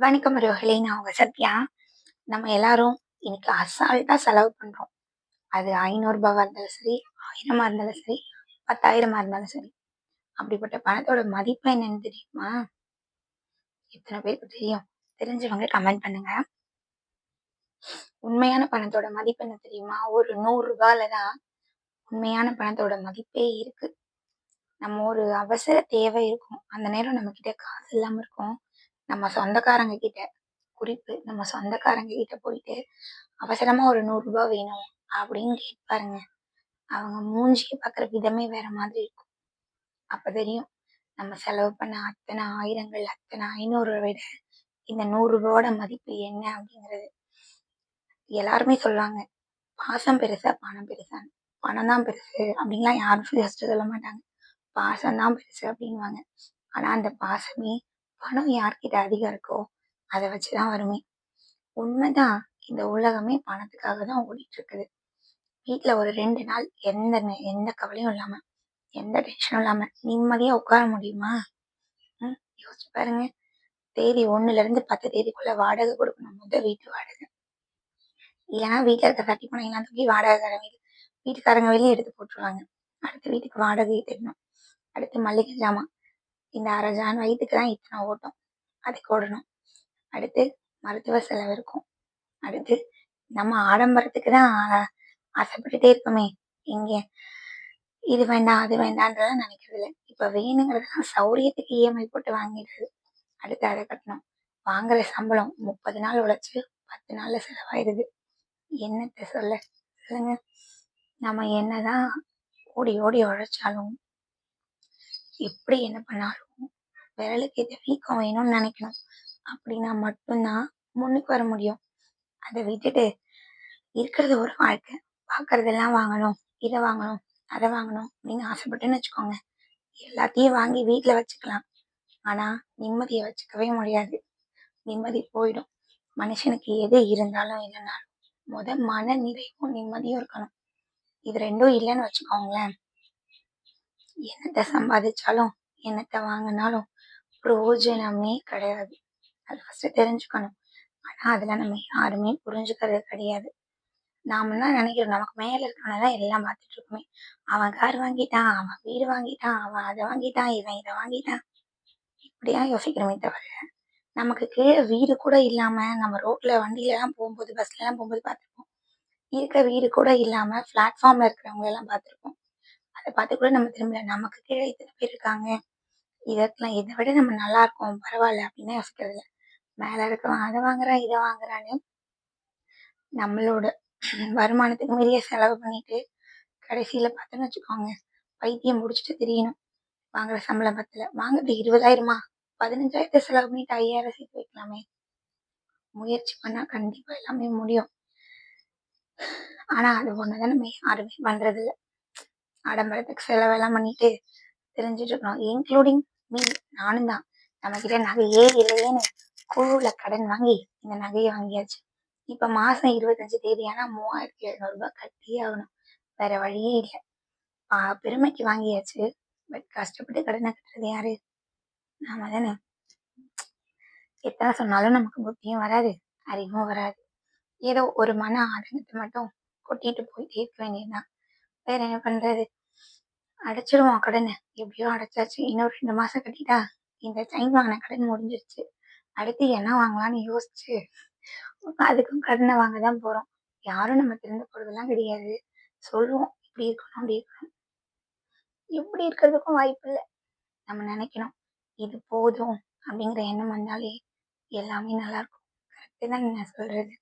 வணக்கம் ரோஹிணி. நான் உங்க சத்யா. நம்ம எல்லாரும் இன்னைக்கு அசால்ட்டா செலவு பண்றோம். அது ரூ. 500 இருந்தாலும் சரி, 1000 இருந்தாலும் சரி, 10,000 இருந்தாலும் சரி. அப்படிப்பட்ட பணத்தோட மதிப்பு என்னன்னு தெரியுமா? எத்தனை பேருக்கு தெரியும்? தெரிஞ்சவங்க கமெண்ட் பண்ணுங்க. உண்மையான பணத்தோட மதிப்பு என்ன தெரியுமா? ஒரு ரூ. 100 தான் உண்மையான பணத்தோட மதிப்பே இருக்கு. நம்ம ஒரு அவசர தேவை இருக்கும். அந்த நேரம் நம்ம கிட்ட காசு இல்லாம இருக்கும். நம்ம சொந்தக்காரங்க கிட்ட நம்ம சொந்தக்காரங்க கிட்ட போயிட்டு அவசரமா ஒரு ரூ. 100 வேணும் அப்படின்னு கேட்பாருங்க. அவங்க மூஞ்சிய பார்க்குற விதமே வேற மாதிரி இருக்கும். அப்ப தெரியும் நம்ம செலவு பண்ண அத்தனை ஆயிரங்கள், அத்தனை 500 விட இந்த ரூ. 100 மதிப்பு என்ன அப்படிங்கிறது. எல்லாருமே சொல்லுவாங்க, பாசம் பெருசா, பணம் பெருசான்னு. பணம் தான் பெருசு அப்படின்லாம் யாரும் ஃபர்ஸ்ட் சொல்ல மாட்டாங்க. பாசம் தான் பெருசு அப்படின்னுவாங்க. ஆனா அந்த பாசமே பணம் யார்கிட்ட அதிகம் இருக்கோ அதை வச்சுதான் வருமே. உண்மைதான். இந்த உலகமே பணத்துக்காக தான் ஓடிட்டு இருக்குது. வீட்ல ஒரு 2 நாள் எந்த கவலையும் இல்லாம, எந்த டென்ஷனும் இல்லாம நிம்மதியா உட்கார முடியுமா? ம். யோசிச்சு பாருங்க. தேதி 1ல இருந்து 10 தேதிக்குள்ள வாடகை குடுக்கணும். வீட்டு வாடகை. இல்லைன்னா வீட்ல இருக்க தட்டி பணம்லாம் தூக்கி வீட்டுக்காரங்க வெளியே எடுத்து போட்டுருவாங்க. அடுத்து வீட்டுக்கு வாடகை தேடணும். அடுத்து மளிகை ஜாமான். இந்த அரை ஜான் வயித்துக்கு தான் இத்தனை ஓட்டம். அதுக்கு ஓடணும். அடுத்து மருத்துவ செலவு இருக்கும். அடுத்து நம்ம ஆடம்பரத்துக்கு தான் ஆசைப்பட்டுட்டே இருக்கோமே. எங்க இது வேண்டாம், அது வேண்டான்றதெல்லாம் நினைக்கிறது இல்லை. இப்ப வேணுங்கிறதெல்லாம் சௌரியத்துக்கு இஎம்ஐ போட்டு வாங்கிடுறது. அடுத்து அதை கட்டணும். வாங்குற சம்பளம் 30 நாள் உழைச்சு 10 நாள்ல செலவாயிடுது. என்னத்த சொல்லுங்க. நம்ம என்னதான் ஓடி ஓடி உழைச்சாலும், எப்படி என்ன பண்ணாலும் விரலுக்கு ஏத்த வீக்கம் வேணும்னு நினைக்கணும். அப்படின்னா மட்டும்தான் முன்னுக்கு வர முடியும். அதை விட்டுட்டு இருக்கிறது ஒரு வாழ்க்கை. பார்க்கறதெல்லாம் வாங்கணும், இதை வாங்கணும், அதை வாங்கணும் அப்படின்னு ஆசைப்பட்டுன்னு வச்சுக்கோங்க. எல்லாத்தையும் வாங்கி வீட்டுல வச்சுக்கலாம். ஆனா நிம்மதியை வச்சுக்கவே முடியாது. நிம்மதி போயிடும். மனுஷனுக்கு எது இருந்தாலும் இல்லைனாலும் மன நிறைவும் நிம்மதியும் இருக்கணும். இது ரெண்டும் இல்லைன்னு வச்சுக்கோங்களேன், என்னத்தை சம்பாதிச்சாலும் என்னத்தை வாங்கினாலும் பிரயோஜனமே கிடையாது. அது ஃபர்ஸ்ட் தெரிஞ்சுக்கணும். ஆனா அதுல நம்ம யாருமே புரிஞ்சுக்கிறது கிடையாது. நாமெல்லாம் நினைக்கிறோம் நமக்கு மேல இருக்கவனதான் எல்லாம் பார்த்துட்டு இருக்கோமே. அவன் கார் வாங்கிட்டான், அவன் வீடு வாங்கிட்டான், அவன் அதை வாங்கிட்டான், இவன் இதை வாங்கிட்டான், இப்படியா யோசிக்கிறோமே தவிர, நமக்கு கீழே வீடு கூட இல்லாம நம்ம ரோட்ல வண்டியில எல்லாம் போகும்போது, பஸ்ல எல்லாம் போகும்போது பார்த்துருப்போம். இருக்க வீடு கூட இல்லாம பிளாட்ஃபார்ம்ல இருக்கிறவங்க எல்லாம் பார்த்துருப்போம். அதை பார்த்து கூட நம்ம திரும்பல. நமக்கு கீழே இத்தனை பேர் இருக்காங்க, இதை விட நம்ம நல்லா இருக்கோம், பரவாயில்ல அப்படின்னு யோசிக்கிறது இல்லை. மேல இருக்கவன் அதை வாங்குறான், இதை வாங்குறான்னு நம்மளோட வருமானத்துக்கு மீறிய செலவு பண்ணிட்டு கடைசியில பார்த்தோன்னு வச்சுக்கோங்க, பைத்தியம் முடிச்சுட்டு தெரியணும். வாங்குற சம்பளம் பத்தல, வாங்குறது 20,000, 15,000 செலவு பண்ணிட்டு 5,000 சேர்த்து வைக்கலாமே. முயற்சி பண்ணா கண்டிப்பா எல்லாமே முடியும். ஆனா அது ஒண்ணுதான் நம்ம யாருமே பண்றது இல்லை. ஆடம்பரத்துக்கு செலவெல்லாம் பண்ணிட்டு தெரிஞ்சுட்டு இருக்கணும். இன்க்ளூடிங் மீ, நானும் தான். நம்ம கிட்ட நகையே இல்லையேன்னு குழுல கடன் வாங்கி இந்த நகையை வாங்கியாச்சு. இப்ப மாசம் 25 தேதி ஆனா 3,700 கட்டியே ஆகணும். வேற வழியே இல்லை. பெருமைக்கு வாங்கியாச்சு. பட் கஷ்டப்பட்டு கடனை கட்டுறது யாரு? நாம தானே. எத்தனை சொன்னாலும் நமக்கு புத்தியும் வராது, அறிவும் வராது. ஏதோ ஒரு மன ஆதங்கத்தை மட்டும் கொட்டிட்டு போயிட்டே இருக்க வேண்டியதுதான். வேற என்ன பண்றது? அடைச்சிடுவோம் கடனை. எப்படியோ அடைச்சாச்சு. இன்னும் 2 மாசம் கட்டிட்டா இந்த டைம் வாங்கின கடன் முடிஞ்சிருச்சு. அடுத்து என்ன வாங்கலாம்னு யோசிச்சு அதுக்கும் கடனை வாங்கதான் போறோம். யாரும் நம்ம திருந்த போறதெல்லாம் கிடையாது. சொல்லுவோம் இப்படி இருக்கணும், அப்படி இருக்கணும். இப்படி இருக்கிறதுக்கும் வாய்ப்பு இல்லை. நம்ம நினைக்கணும் இது போதும் அப்படிங்கிற எண்ணம் வந்தாலே எல்லாமே நல்லா இருக்கும். கரெக்டு தான் நான் சொல்றது.